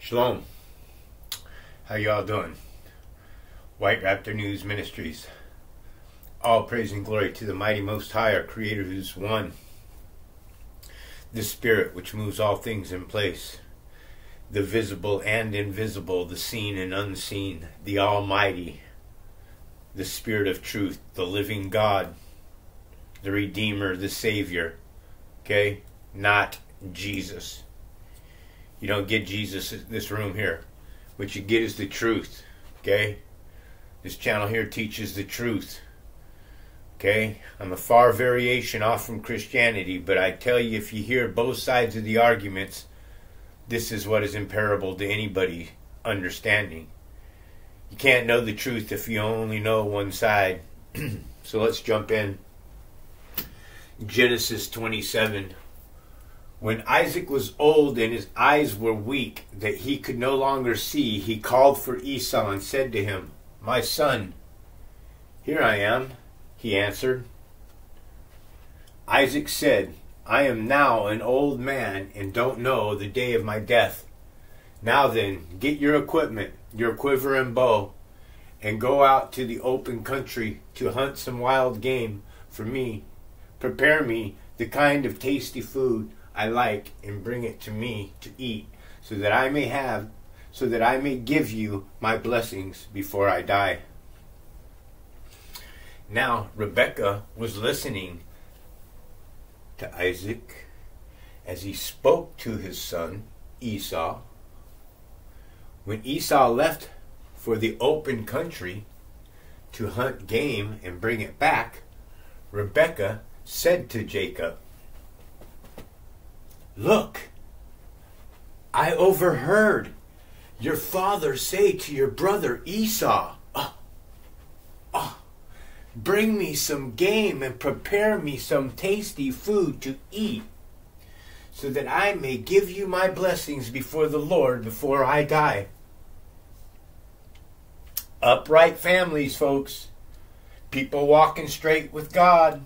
Shalom. How y'all doing? White Raptor News Ministries. All praise and glory to the mighty Most High, our Creator, who's one. The Spirit which moves all things in place. The visible and invisible, the seen and unseen. The Almighty. The Spirit of Truth. The living God. The Redeemer. The Savior. Okay? Not Jesus. You don't get Jesus in this room here. What you get is the truth. Okay? This channel here teaches the truth. Okay? I'm a far variation off from Christianity, but I tell you, if you hear both sides of the arguments, this is what is imparable to anybody understanding. You can't know the truth if you only know one side. So let's jump in. Genesis 27. When Isaac was old and his eyes were weak, that he could no longer see, he called for Esau and said to him, "My son." "Here I am," he answered. Isaac said, "I am now an old man and don't know the day of my death. Now then, get your equipment, your quiver and bow, and go out to the open country to hunt some wild game for me. Prepare me the kind of tasty food I like and bring it to me to eat, so that I may give you my blessings before I die." Now Rebekah was listening to Isaac as he spoke to his son Esau. When Esau left for the open country to hunt game and bring it back, Rebekah said to Jacob, "Look, I overheard your father say to your brother Esau, bring me some game and prepare me some tasty food to eat, so that I may give you my blessings before the Lord before I die." Upright families, folks. People walking straight with God.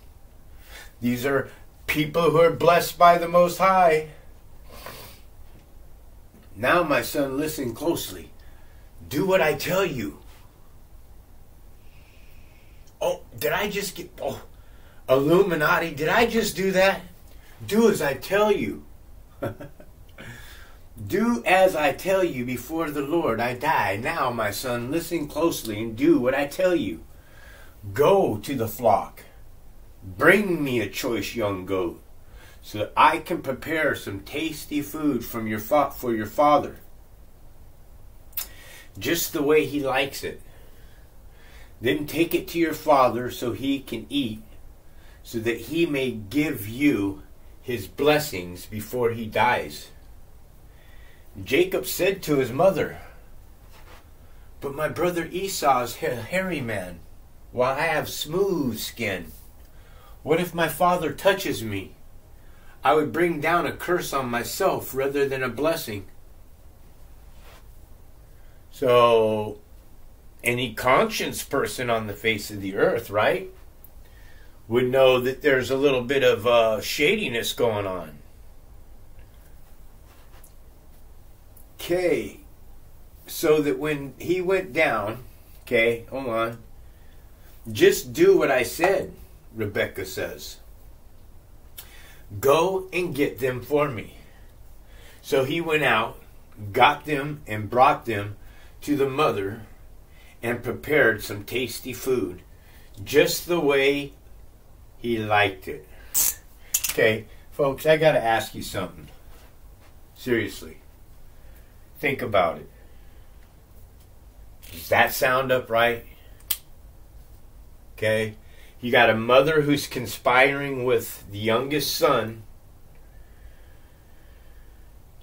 These are people who are blessed by the Most High. "Now, my son, listen closely. Do what I tell you." Oh, did I just get... Oh, Illuminati, did I just do that? Do as I tell you. Do as I tell you before the Lord I die. Now, my son, listen closely and do what I tell you. Go to the flock. Bring me a choice young goat, so that I can prepare some tasty food for your father, just the way he likes it. Then take it to your father so he can eat, so that he may give you his blessings before he dies. Jacob said to his mother, "But my brother Esau is a hairy man, while I have smooth skin. What if my father touches me? I would bring down a curse on myself rather than a blessing." So, any conscious person on the face of the earth, right, would know that there's a little bit of shadiness going on. Okay, so that when he went down, okay, hold on, just do what I said, Rebekah says. Go and get them for me. So he went out, got them, and brought them to the mother, and prepared some tasty food, just the way he liked it. Okay, folks, I got to ask you something. Seriously. Think about it. Does that sound upright? Okay. You got a mother who's conspiring with the youngest son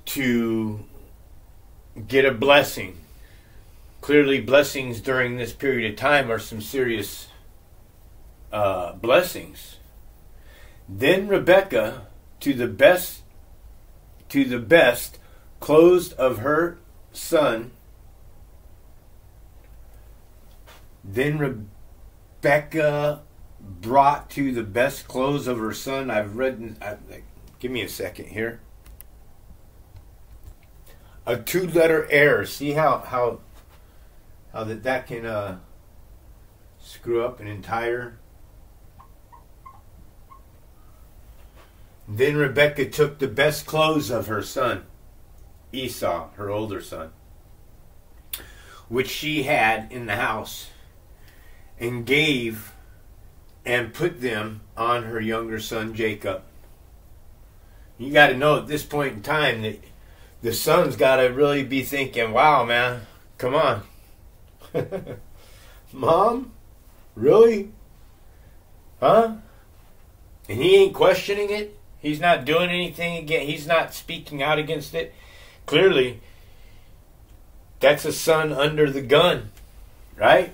to get a blessing. Clearly, blessings during this period of time are some serious blessings. Then Rebekah, to the best clothes of her son. Then Rebekah brought to the best clothes of her son. Give me a second here. A two-letter error. See how that can screw up an entire. Then Rebekah took the best clothes of her son Esau, her older son, which she had in the house, and gave and put them on her younger son Jacob. You got to know at this point in time that the son's got to really be thinking, wow, man, come on. Mom? Really? Huh? And he ain't questioning it. He's not doing anything again. He's not speaking out against it. Clearly, that's a son under the gun, right?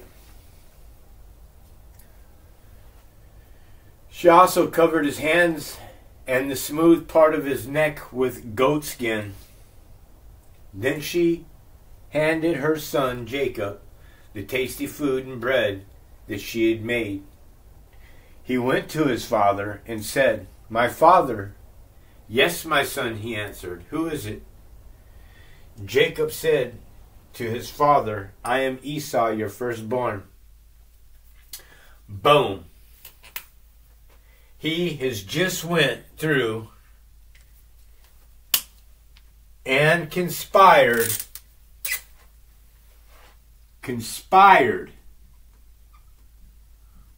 She also covered his hands and the smooth part of his neck with goat skin. Then she handed her son Jacob the tasty food and bread that she had made. He went to his father and said, "My father." "Yes, my son," he answered. "Who is it?" Jacob said to his father, "I am Esau, your firstborn." Boom. He has just went through and conspired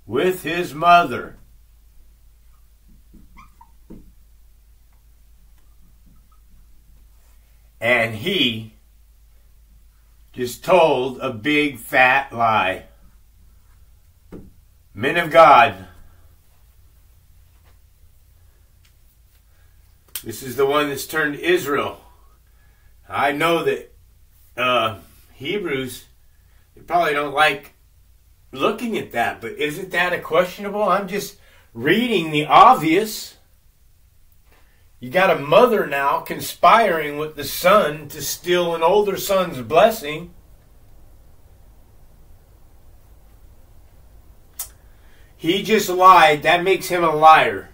with his mother. And he just told a big fat lie. Men of God, this is the one that's turned Israel. I know that Hebrews, they probably don't like looking at that, but isn't that a questionable? I'm just reading the obvious. You got a mother now conspiring with the son to steal an older son's blessing. He just lied. That makes him a liar,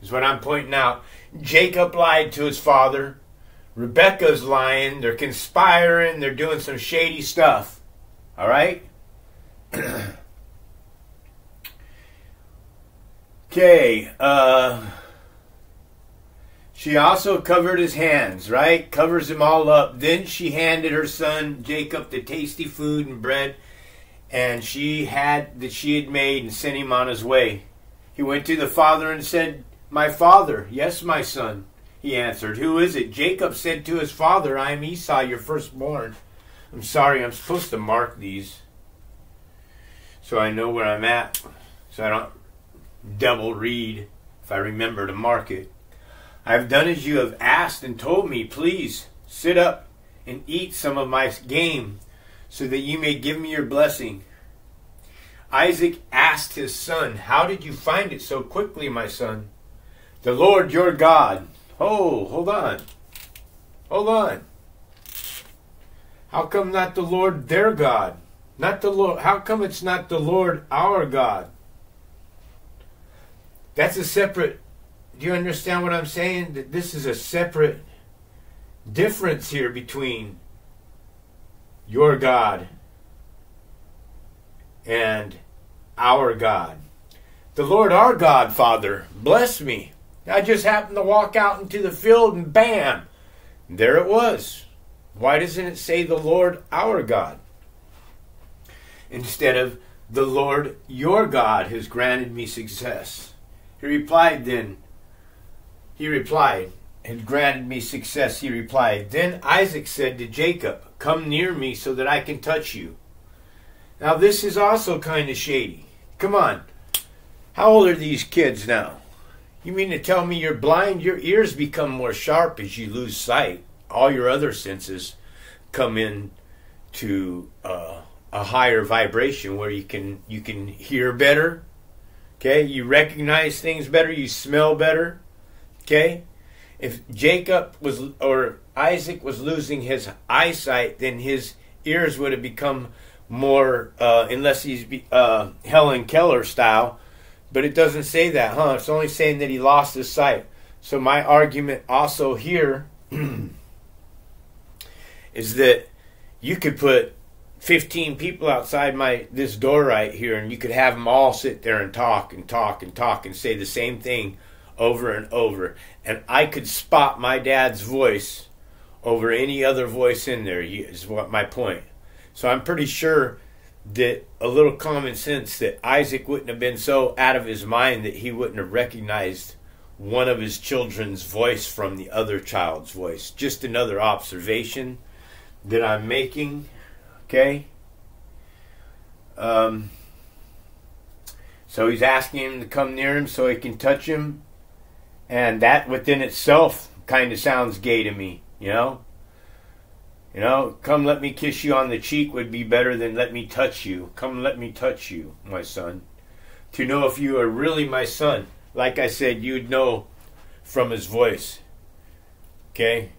is what I'm pointing out. Jacob lied to his father. Rebekah's lying. They're conspiring. They're doing some shady stuff. All right? Okay. She also covered his hands, right? Covers him all up. Then she handed her son Jacob the tasty food and bread and she had made and sent him on his way. He went to the father and said, "My father." "Yes, my son," he answered. "Who is it?" Jacob said to his father, "I am Esau, your firstborn." I'm sorry, I'm supposed to mark these so I know where I'm at, so I don't double read if I remember to mark it. "I have done as you have asked and told me. Please sit up and eat some of my game so that you may give me your blessing." Isaac asked his son, "How did you find it so quickly, my son?" "The Lord your God." Oh, hold on. Hold on. How come not the Lord their God? Not the Lord. How come it's not the Lord our God? That's a separate. Do you understand what I'm saying? That this is a separate difference here between your God and our God. The Lord our God, Father, bless me. I just happened to walk out into the field and bam, there it was. Why doesn't it say the Lord our God? Instead of the Lord your God has granted me success. He replied, had granted me success, he replied. Then Isaac said to Jacob, "Come near me so that I can touch you." Now this is also kind of shady. Come on. How old are these kids now? You mean to tell me you're blind? Your ears become more sharp as you lose sight. All your other senses come in to a higher vibration where you can hear better. Okay, you recognize things better, you smell better. Okay? If Isaac was losing his eyesight, then his ears would have become more, unless he's Helen Keller style. But it doesn't say that, huh? It's only saying that he lost his sight. So my argument also here is that you could put 15 people outside this door right here, and you could have them all sit there and talk and talk and talk and say the same thing over and over. And I could spot my dad's voice over any other voice in there, is what my point. So I'm pretty sure that a little common sense that Isaac wouldn't have been so out of his mind that he wouldn't have recognized one of his children's voice from the other child's voice. Just another observation that I'm making. Okay? So he's asking him to come near him so he can touch him. And that within itself kind of sounds gay to me, you know? You know, come let me kiss you on the cheek would be better than let me touch you. Come let me touch you, my son. To know if you are really my son. Like I said, you'd know from his voice. Okay?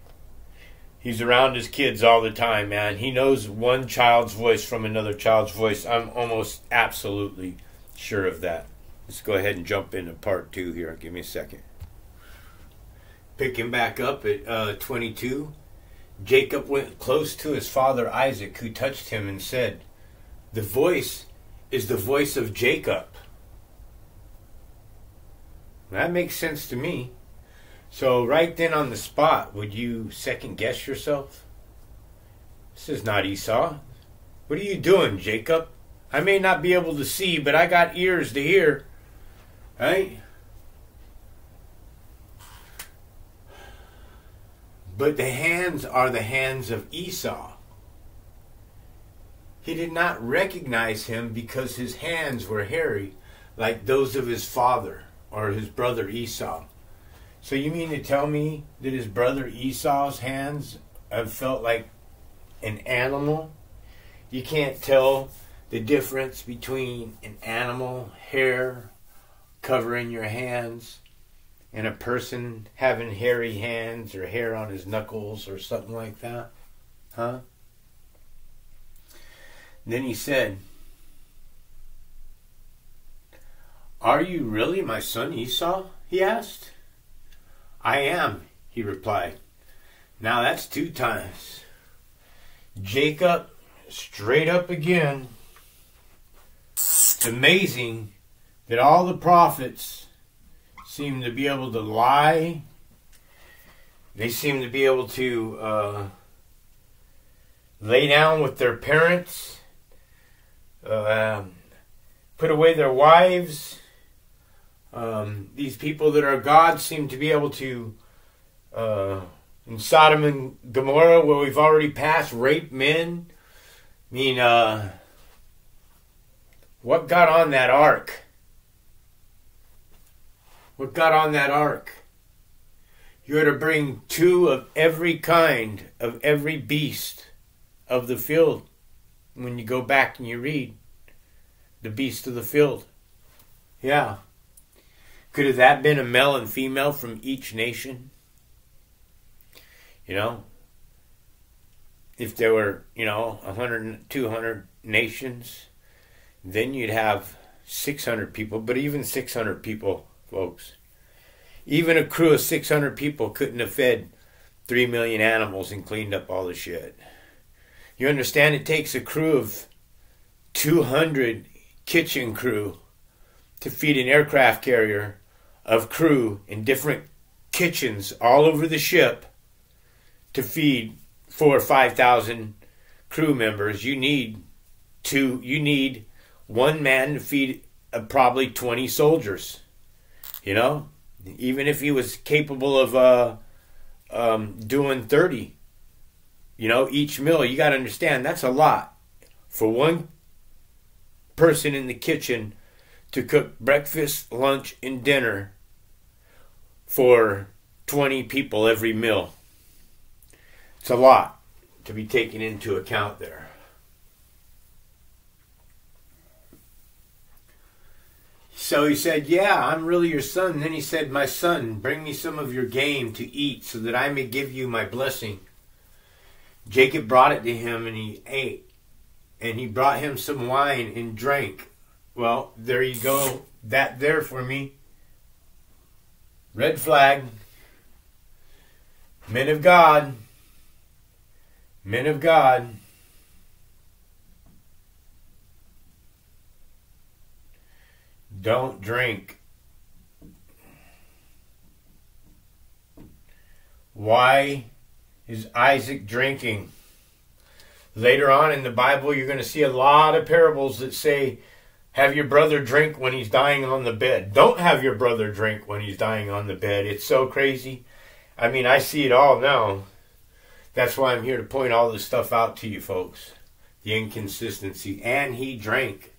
He's around his kids all the time, man. He knows one child's voice from another child's voice. I'm almost absolutely sure of that. Let's go ahead and jump into part 2 here. Give me a second. Picking back up at 22. Jacob went close to his father Isaac, who touched him and said, "The voice is the voice of Jacob." That makes sense to me. So right then on the spot, would you second guess yourself? This is not Esau. What are you doing, Jacob? I may not be able to see, but I got ears to hear. Right? But the hands are the hands of Esau. He did not recognize him because his hands were hairy, like those of his father or his brother Esau. So you mean to tell me that his brother Esau's hands have felt like an animal? You can't tell the difference between an animal hair covering your hands and a person having hairy hands or hair on his knuckles or something like that? Huh? Then he said, "Are you really my son Esau?" he asked. "I am," he replied. Now that's 2 times. Jacob straight up again. It's amazing that all the prophets seem to be able to lie. They seem to be able to lay down with their parents, put away their wives. These people that are God seem to be able to, in Sodom and Gomorrah, where we've already passed, rape men. I mean, what got on that ark? What got on that ark? You are to bring 2 of every kind, of every beast of the field. When you go back and you read the beast of the field. Yeah. Could have that been a male and female from each nation? You know? If there were, 100, 200 nations, then you'd have 600 people. But even 600 people, folks, even a crew of 600 people couldn't have fed 3 million animals and cleaned up all the shit. You understand, it takes a crew of 200 kitchen crew to feed an aircraft carrier of crew in different kitchens all over the ship to feed 4,000 or 5,000 crew members. You need 1 man to feed probably 20 soldiers. You know, even if he was capable of doing 30, each meal, you got to understand that's a lot for 1 person in the kitchen to cook breakfast, lunch, and dinner for 20 people every meal. It's a lot to be taken into account there. So he said, "Yeah, I'm really your son." And then he said, "My son, bring me some of your game to eat so that I may give you my blessing." Jacob brought it to him and he ate. And he brought him some wine and drank. Well, there you go. That there for me. Red flag. Men of God. Men of God, don't drink. Why is Isaac drinking? Later on in the Bible, you're going to see a lot of parables that say, have your brother drink when he's dying on the bed. Don't have your brother drink when he's dying on the bed. It's so crazy. I mean, I see it all now. That's why I'm here to point all this stuff out to you folks. The inconsistency. And he drank.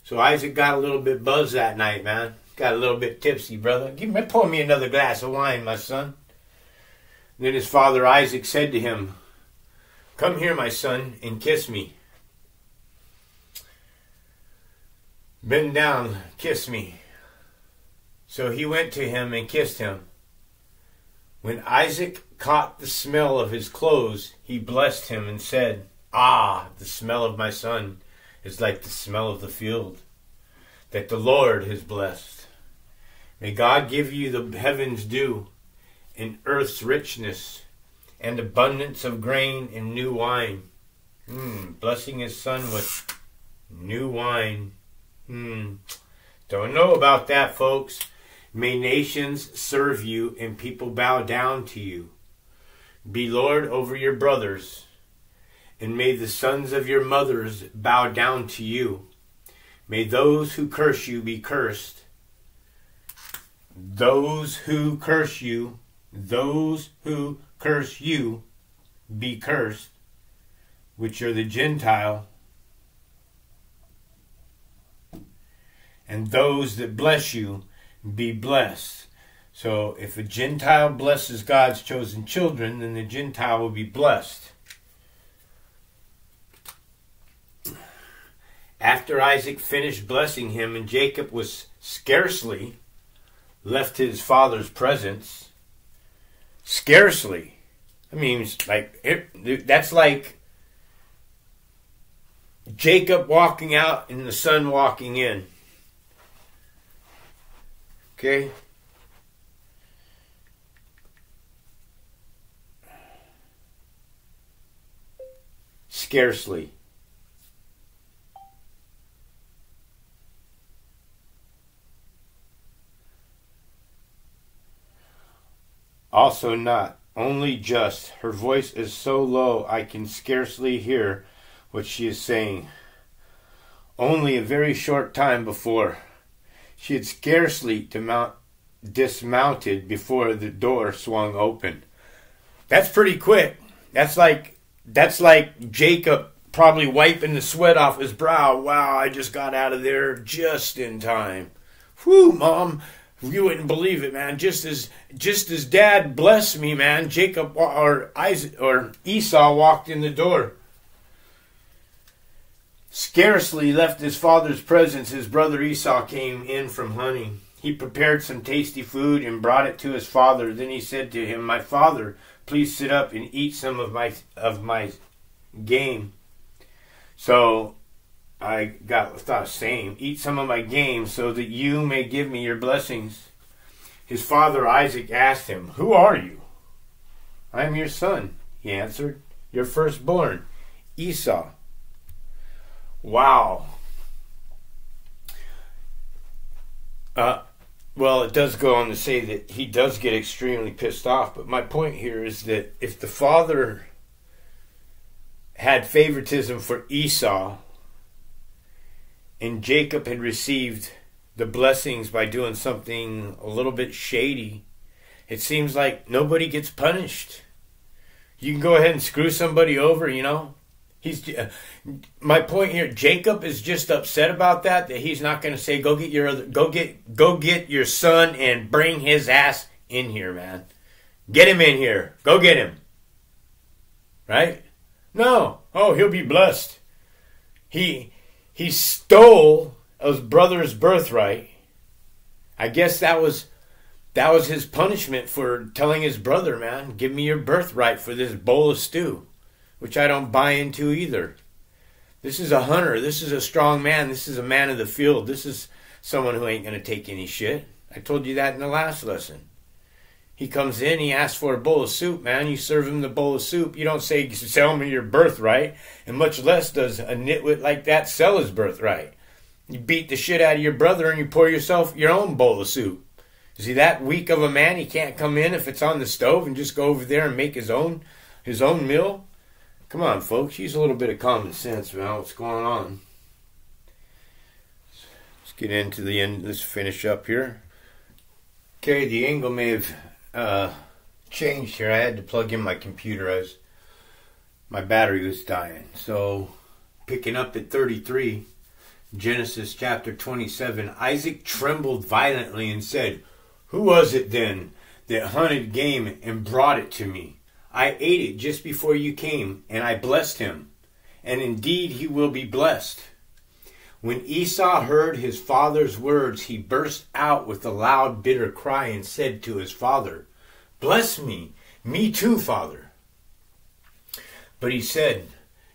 So Isaac got a little bit buzzed that night, man. Got a little bit tipsy, brother. Pour me another glass of wine, my son. And then his father Isaac said to him, come here, my son, and kiss me. Bend down, kiss me. So he went to him and kissed him. When Isaac caught the smell of his clothes, he blessed him and said, ah, the smell of my son is like the smell of the field that the Lord has blessed. May God give you the heaven's dew and earth's richness and abundance of grain and new wine. Blessing his son with new wine. Don't know about that, folks. May nations serve you and people bow down to you. Be Lord over your brothers, and may the sons of your mothers bow down to you. May those who curse you be cursed. Those who curse you be cursed, which are the Gentile, and those that bless you be blessed. So if a Gentile blesses God's chosen children, then the Gentile will be blessed. After Isaac finished blessing him, and Jacob was scarcely left his father's presence, scarcely. I mean, that's like Jacob walking out and the son walking in. Okay? Scarcely. Also not, only just. Her voice is so low I can scarcely hear what she is saying. Only a very short time before, she had scarcely dismounted before the door swung open. That's pretty quick. That's like Jacob probably wiping the sweat off his brow. Wow, I just got out of there just in time. Whew, Mom. You wouldn't believe it, man. Just as Dad blessed me, man, Jacob or Esau walked in the door. Scarcely left his father's presence, his brother Esau came in from hunting. He prepared some tasty food and brought it to his father. Then he said to him, my father, please sit up and eat some of my game. So I thought same. Eat some of my game so that you may give me your blessings. His father Isaac asked him, who are you? I am your son, he answered, your firstborn, Esau. Wow. Well, it does go on to say that he does get extremely pissed off, but my point here is that if the father had favoritism for Esau, and Jacob had received the blessings by doing something a little bit shady, it seems like nobody gets punished. You can go ahead and screw somebody over, you know. My point here, Jacob is just upset about that he's not going to say, go get your son and bring his ass in here, man. Get him in here. Go get him. Right? No. Oh, he'll be blessed. He stole his brother's birthright. I guess that was his punishment for telling his brother, man, give me your birthright for this bowl of stew, which I don't buy into either. This is a hunter. This is a strong man. This is a man of the field. This is someone who ain't going to take any shit. I told you that in the last lesson. He comes in, he asks for a bowl of soup, man. You serve him the bowl of soup. You don't say, sell me your birthright. And much less does a nitwit like that sell his birthright. You beat the shit out of your brother and you pour yourself your own bowl of soup. Is he that weak of a man? He can't come in if it's on the stove and just go over there and make his own meal? Come on, folks. Use a little bit of common sense, man. What's going on? Let's get into the end. Let's finish up here. Okay, the angle may have changed here. I had to plug in my computer as my battery was dying. So, picking up at 33, Genesis chapter 27, Isaac trembled violently and said, "Who was it then that hunted game and brought it to me? I ate it just before you came, and I blessed him, and indeed he will be blessed." When Esau heard his father's words, he burst out with a loud, bitter cry and said to his father, "Bless me, me too, father." But he said,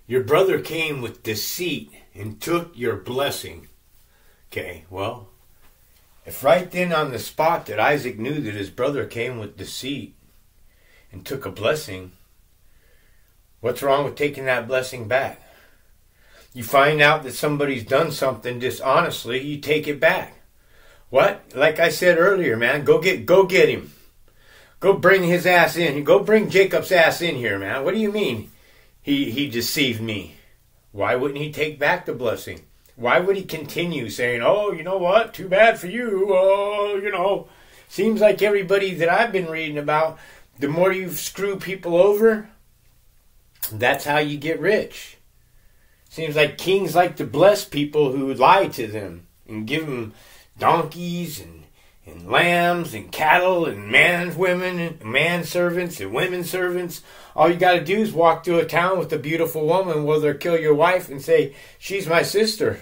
"Your brother came with deceit and took your blessing." Okay, well, if right then on the spot that Isaac knew that his brother came with deceit and took a blessing, what's wrong with taking that blessing back? You find out that somebody's done something dishonestly, you take it back. What? Like I said earlier, man, go get him. Go bring his ass in. Go bring Jacob's ass in here, man. What do you mean he deceived me? Why wouldn't he take back the blessing? Why would he continue saying, "Oh, you know what? Too bad for you. Oh, you know." Seems like everybody that I've been reading about, the more you screw people over, that's how you get rich. Seems like kings like to bless people who lie to them and give them donkeys and lambs and cattle and man servants and women servants. All you got to do is walk through a town with a beautiful woman, will they kill your wife and say, "She's my sister."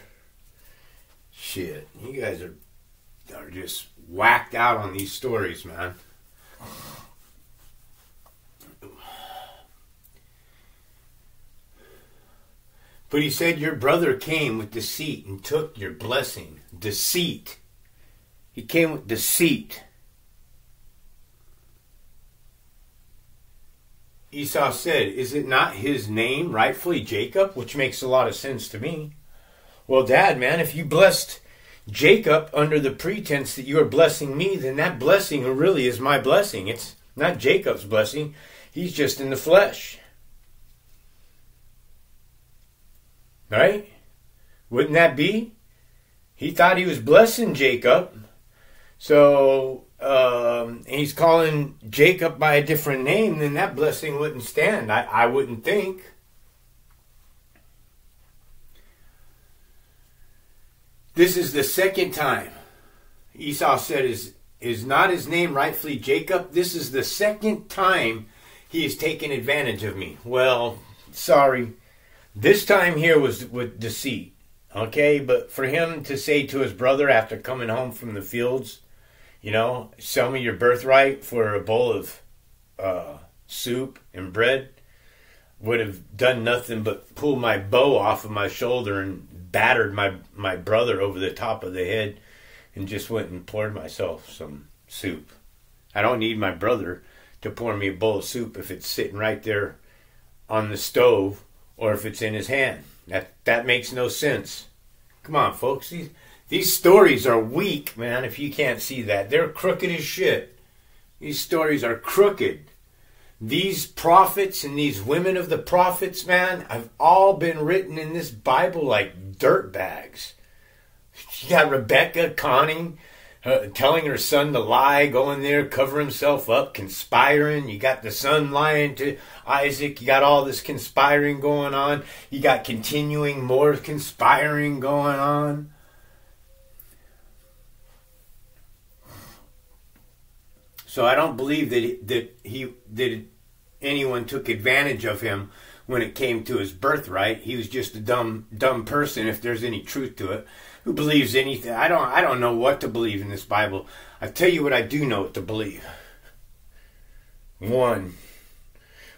Shit, you guys are just whacked out on these stories, man. But he said, "Your brother came with deceit and took your blessing." Deceit. He came with deceit. Esau said, "Is it not his name rightfully Jacob?" Which makes a lot of sense to me. Well, Dad, man, if you blessed Jacob under the pretense that you are blessing me, then that blessing really is my blessing. It's not Jacob's blessing. He's just in the flesh. Right? Wouldn't that be? He thought he was blessing Jacob. So, he's calling Jacob by a different name, then that blessing wouldn't stand. I wouldn't think. This is the second time Esau said, is not his name rightfully Jacob? This is the second time he has taken advantage of me. Well, sorry. This time here was with deceit. Okay, but for him to say to his brother after coming home from the fields, you know, "Sell me your birthright for a bowl of soup and bread," would have done nothing but pull my bow off of my shoulder and battered my brother over the top of the head and just went and poured myself some soup. I don't need my brother to pour me a bowl of soup if it's sitting right there on the stove or if it's in his hand. That makes no sense. Come on, folks. These stories are weak, man, if you can't see that. They're crooked as shit. These stories are crooked. These prophets and these women of the prophets, man, have all been written in this Bible like dirt bags. You got Rebekah conning, telling her son to lie, going there, cover himself up, conspiring. You got the son lying to Isaac. You got all this conspiring going on. You got continuing more conspiring going on. So I don't believe that anyone took advantage of him when it came to his birthright. He was just a dumb person, if there's any truth to it, who believes anything. I don't know what to believe in this Bible. I tell you what I do know what to believe. One,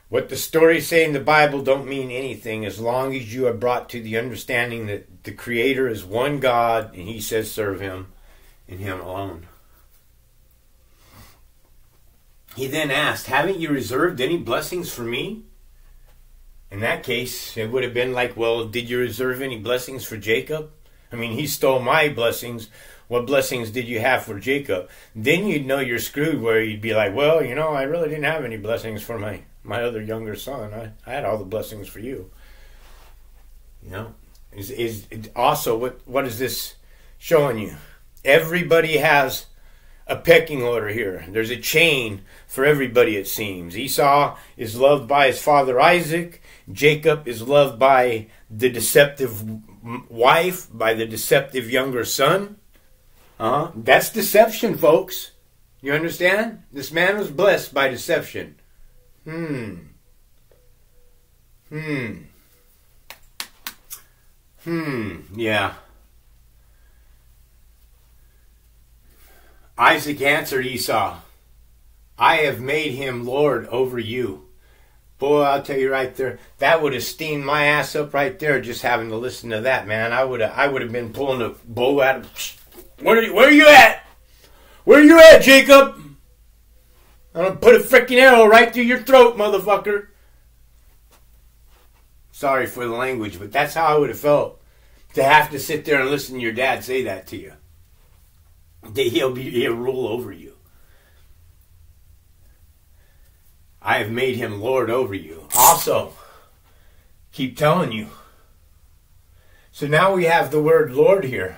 what the stories say in the Bible don't mean anything as long as you are brought to the understanding that the Creator is one God and He says serve Him and Him alone. he then asked, haven't you reserved any blessings for me? In that case, it would have been like, well, did you reserve any blessings for Jacob? I mean, he stole my blessings. What blessings did you have for Jacob? Then you'd know you're screwed, where you'd be like, well, you know, I really didn't have any blessings for my other younger son. I had all the blessings for you. You know, is also what is this showing you? Everybody has a pecking order here. There's a chain for everybody, it seems. Esau is loved by his father Isaac. Jacob is loved by the deceptive wife, by the deceptive younger son. That's deception, folks. You understand? This man was blessed by deception. Yeah. Isaac answered Esau, I have made him Lord over you. Boy, I'll tell you right there, that would have steamed my ass up right there, just having to listen to that, man. I would have been pulling a bow at him. Where are you at? Where are you at, Jacob? I'm going to put a freaking arrow right through your throat, motherfucker. Sorry for the language, but that's how I would have felt, to have to sit there and listen to your dad say that to you. That he'll rule over you. I have made him Lord over you. Also, keep telling you. So now we have the word Lord here.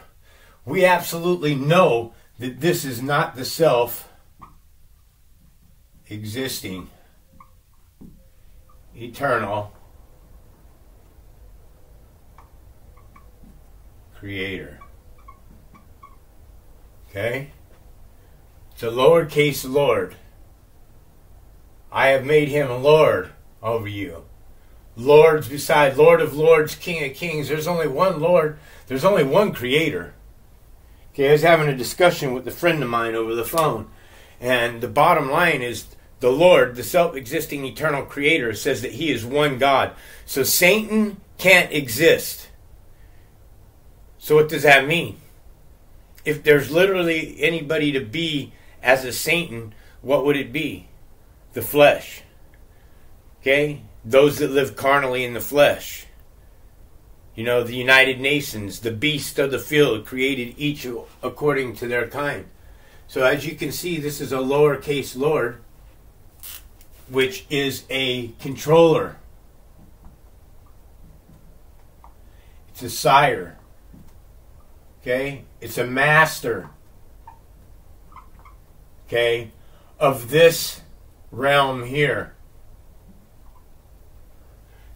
We absolutely know that this is not the self-existing, eternal creator. Okay? It's a lowercase Lord. I have made him Lord over you. Lords beside Lord of Lords, King of Kings. There's only one Lord. There's only one creator. Okay, I was having a discussion with a friend of mine over the phone. And the bottom line is the Lord, the self-existing eternal creator, says that he is one God. So Satan can't exist. So what does that mean? If there's literally anybody to be as a Satan, what would it be? The flesh. Okay? Those that live carnally in the flesh. You know, the United Nations, the beasts of the field, created each according to their kind. So as you can see, this is a lowercase Lord, which is a controller. It's a sire. Okay? It's a master. Okay? Of this realm here.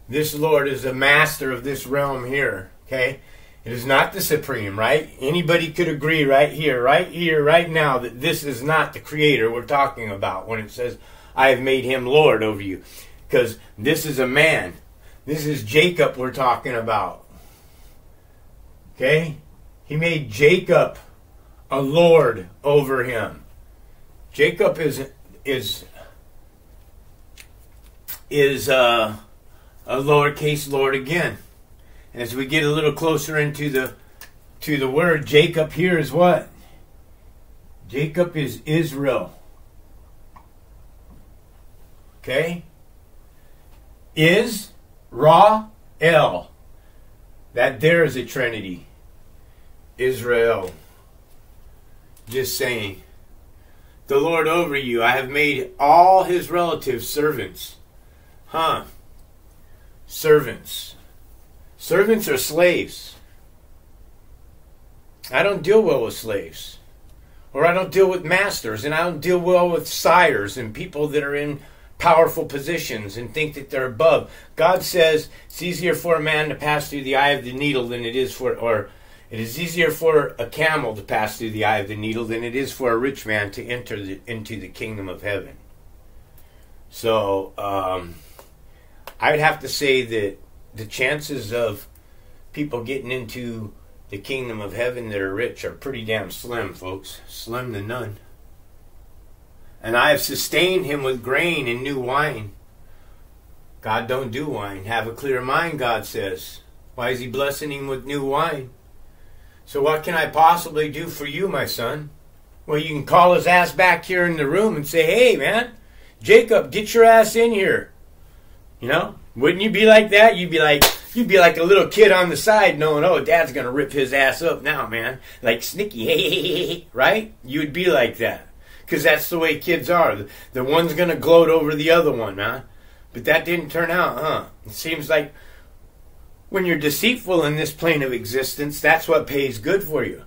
This Lord is a master of this realm here. Okay? It is not the supreme, right? Anybody could agree right here, right now, that this is not the creator we're talking about when it says, I have made him Lord over you. Because this is a man. This is Jacob we're talking about. Okay? He made Jacob a Lord over him. Jacob is a lowercase Lord again. And as we get a little closer into the word, Jacob here is what? Jacob is Israel. Okay? Is, Ra, El. That there is a trinity. Israel. Just saying. The Lord over you, I have made all his relatives servants. Servants. Servants are slaves. I don't deal well with slaves. Or I don't deal with masters. And I don't deal well with sires and people that are in powerful positions and think that they're above. God says it's easier for a man to pass through the eye of the needle than it is it is easier for a camel to pass through the eye of the needle than it is for a rich man to enter into the kingdom of heaven. So, I'd have to say that the chances of people getting into the kingdom of heaven that are rich are pretty damn slim, folks. Slim to none. And I have sustained him with grain and new wine. God don't do wine. Have a clear mind, God says. Why is he blessing him with new wine? So what can I possibly do for you, my son? Well, you can call his ass back here in the room and say, hey, man, Jacob, get your ass in here. You know? Wouldn't you be like that? You'd be like a little kid on the side knowing, oh, Dad's going to rip his ass up now, man. Like Snicky, hey, right? You'd be like that. Because that's the way kids are. The one's going to gloat over the other one, man. But that didn't turn out, huh? It seems like when you're deceitful in this plane of existence, that's what pays good for you.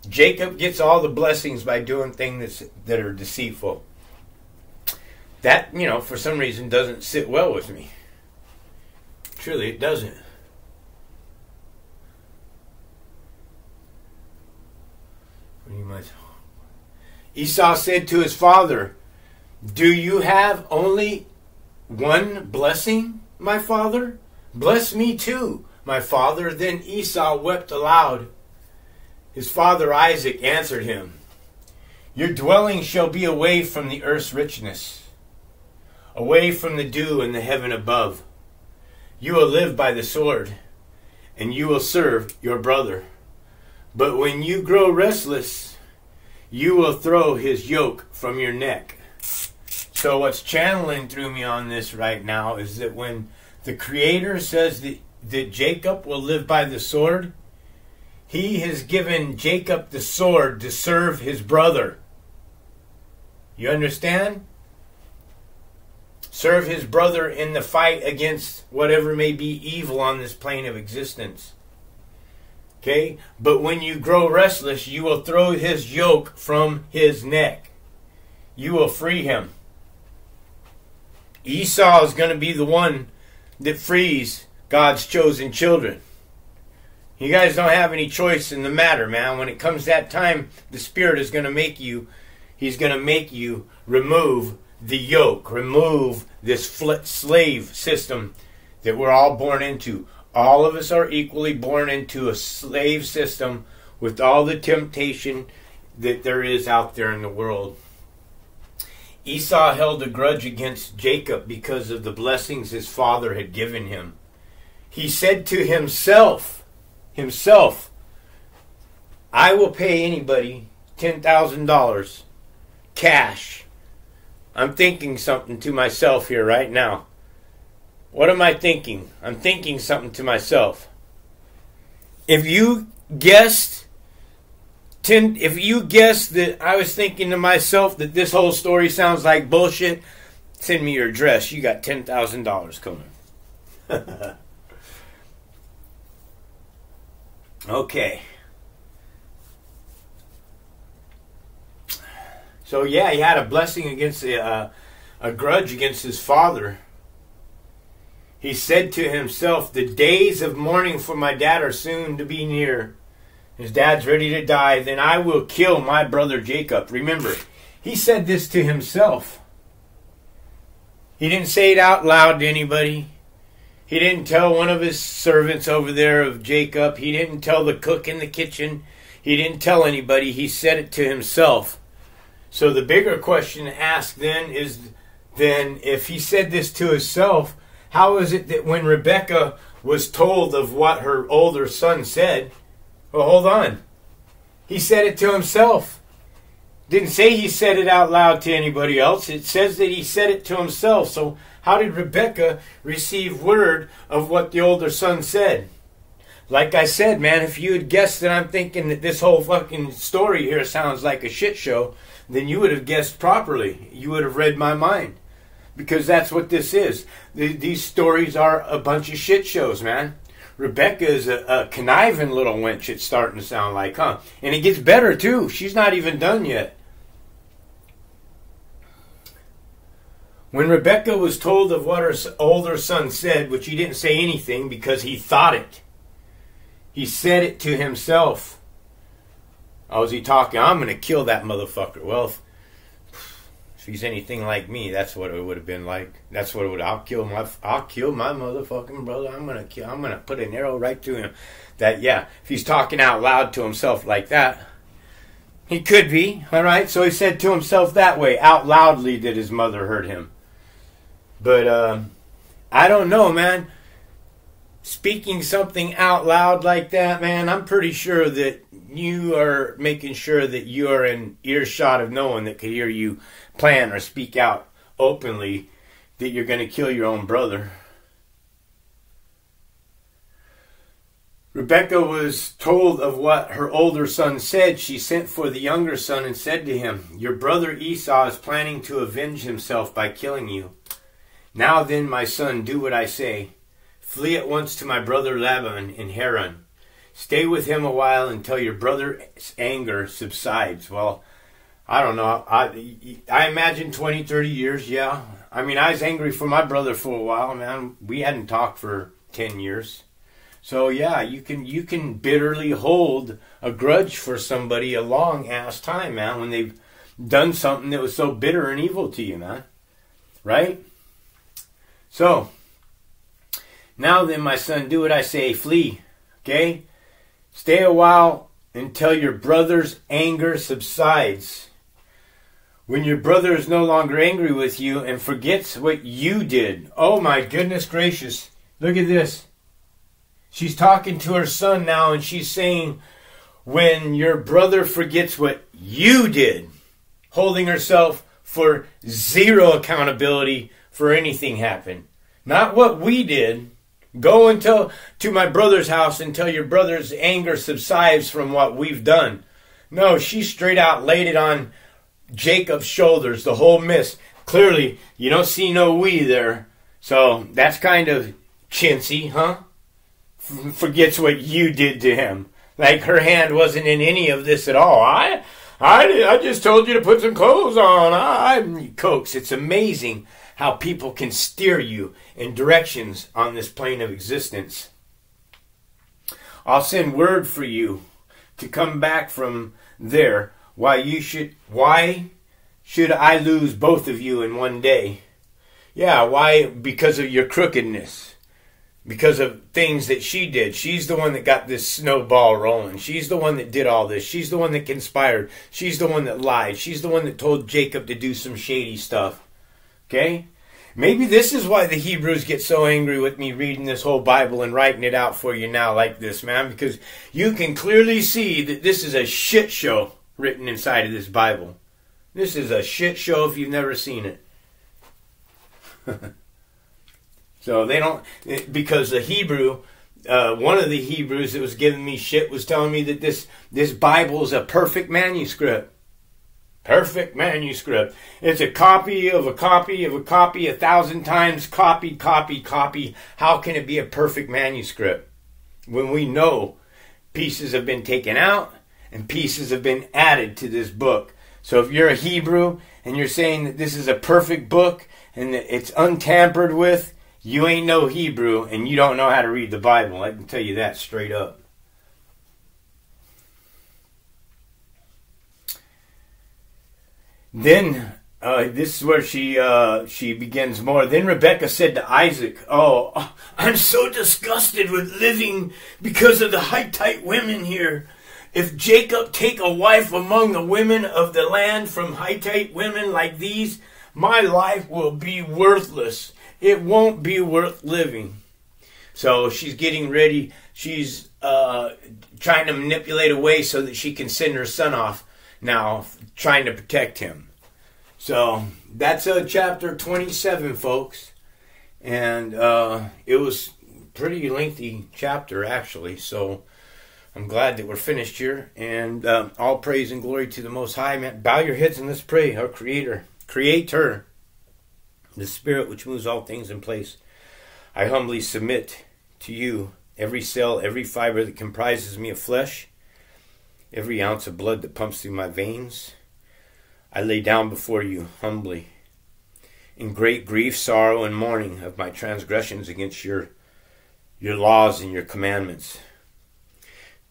Jacob gets all the blessings by doing things that are deceitful. That, you know, for some reason doesn't sit well with me. Truly, it doesn't. Esau said to his father, do you have only one blessing, my father? Bless me too, my father. Then Esau wept aloud. His father Isaac answered him, your dwelling shall be away from the earth's richness, away from the dew in the heaven above. You will live by the sword, and you will serve your brother. But when you grow restless, you will throw his yoke from your neck. So what's channeling through me on this right now is that when the Creator says that Jacob will live by the sword, he has given Jacob the sword to serve his brother. You understand? Serve his brother in the fight against whatever may be evil on this plane of existence. Okay? But when you grow restless, you will throw his yoke from his neck. You will free him. Esau is going to be the one that frees God's chosen children. You guys don't have any choice in the matter, man. When it comes that time, the Spirit is going to make you, he's going to make you remove the yoke, remove this slave system that we're all born into. All of us are equally born into a slave system with all the temptation that there is out there in the world. Esau held a grudge against Jacob because of the blessings his father had given him. He said to himself, I will pay anybody $10,000 cash. I'm thinking something to myself here right now. What am I thinking? I'm thinking something to myself. If you guessed that I was thinking to myself that this whole story sounds like bullshit, send me your address. You got $10,000 coming. Okay. So yeah, he had a blessing against a grudge against his father. He said to himself, the days of mourning for my dad are soon to be near. His dad's ready to die. Then I will kill my brother Jacob. Remember, he said this to himself. He didn't say it out loud to anybody. He didn't tell one of his servants over there of Jacob. He didn't tell the cook in the kitchen. He didn't tell anybody. He said it to himself. So the bigger question to ask then is, if he said this to himself, how is it that when Rebekah was told of what her older son said, well, hold on. He said it to himself. Didn't say he said it out loud to anybody else. It says that he said it to himself. So how did Rebekah receive word of what the older son said? Like I said, man, if you had guessed that I'm thinking that this whole fucking story here sounds like a shit show, then you would have guessed properly. You would have read my mind. Because that's what this is. These stories are a bunch of shit shows, man. Rebekah is a conniving little wench, it's starting to sound like, huh? And it gets better, too. She's not even done yet. When Rebekah was told of what her older son said, which he didn't say anything because he thought it. He said it to himself. Oh, was he talking? I'm going to kill that motherfucker. Well, if he's anything like me, that's what it would have been like. That's what it would. I'll kill my motherfucking brother. I'm gonna put an arrow right through him. That, yeah. If he's talking out loud to himself like that, he could be. All right. So he said to himself that way, out loudly, that his mother heard him. But I don't know, man. Speaking something out loud like that, man, I'm pretty sure that you are making sure that you are in earshot of no one that could hear you plan or speak out openly that you're going to kill your own brother. Rebekah was told of what her older son said. She sent for the younger son and said to him, "Your brother Esau is planning to avenge himself by killing you. Now then, my son, do what I say. Flee at once to my brother Laban in Haran. Stay with him a while until your brother's anger subsides." Well, I don't know. I imagine 20, 30 years, yeah. I mean, I was angry for my brother for a while, man. We hadn't talked for 10 years. So yeah, you can bitterly hold a grudge for somebody a long ass time, man, when they've done something that was so bitter and evil to you, man. Right? So, now then, my son, do what I say. Flee. Okay? Stay a while until your brother's anger subsides. When your brother is no longer angry with you and forgets what you did. Oh my goodness gracious. Look at this. She's talking to her son now, and she's saying, when your brother forgets what you did, holding herself for zero accountability for anything happened. Not what we did. Go to my brother's house until your brother's anger subsides from what we've done. No, she straight out laid it on Jacob's shoulders, the whole mess. Clearly, you don't see no we there. So that's kind of chintzy, huh? Forgets what you did to him. Like her hand wasn't in any of this at all. I just told you to put some clothes on. Cokes. It's amazing how people can steer you in directions on this plane of existence. I'll send word for you to come back from there. Why should I lose both of you in one day? Yeah, why? Because of your crookedness. Because of things that she did. She's the one that got this snowball rolling. She's the one that did all this. She's the one that conspired. She's the one that lied. She's the one that told Jacob to do some shady stuff. Okay? Maybe this is why the Hebrews get so angry with me reading this whole Bible and writing it out for you now like this, man. Because you can clearly see that this is a shit show written inside of this Bible. This is a shit show if you've never seen it. So they don't, because the Hebrew, one of the Hebrews that was giving me shit was telling me that this Bible is a perfect manuscript. Perfect manuscript. It's a copy of a copy of a copy, 1,000 times copy. How can it be a perfect manuscript when we know pieces have been taken out and pieces have been added to this book? So if you're a Hebrew and you're saying that this is a perfect book and that it's untampered with, you ain't no Hebrew and you don't know how to read the Bible. I can tell you that straight up. Then, this is where she begins more. Then Rebekah said to Isaac, "Oh, I'm so disgusted with living because of the Hittite women here. If Jacob take a wife among the women of the land from Hittite women like these, my life will be worthless. It won't be worth living." So she's getting ready. She's trying to manipulate a way so that she can send her son off now, trying to protect him. So that's chapter 27, folks. And it was a pretty lengthy chapter, actually. So I'm glad that we're finished here. And all praise and glory to the Most High. Man, bow your heads and let's pray. Our Creator, the Spirit which moves all things in place. I humbly submit to you every cell, every fiber that comprises me of flesh, every ounce of blood that pumps through my veins. I lay down before you humbly, in great grief, sorrow, and mourning of my transgressions against your laws and your commandments.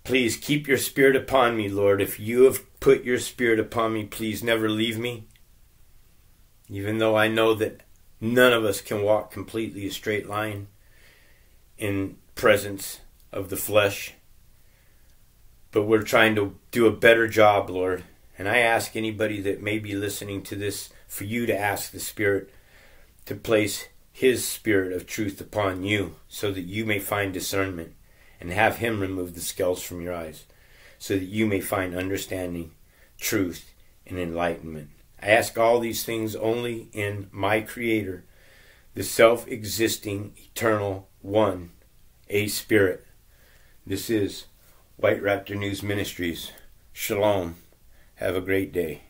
Please keep your Spirit upon me, Lord. If you have put your Spirit upon me, please never leave me. Even though I know that none of us can walk completely a straight line in presence of the flesh. But we're trying to do a better job, Lord. And I ask anybody that may be listening to this for you to ask the Spirit to place His Spirit of truth upon you so that you may find discernment and have Him remove the scales from your eyes so that you may find understanding, truth, and enlightenment. I I ask all these things only in my Creator, the self-existing, eternal one, a Spirit. This is White Raptor News Ministries. Shalom. Have a great day.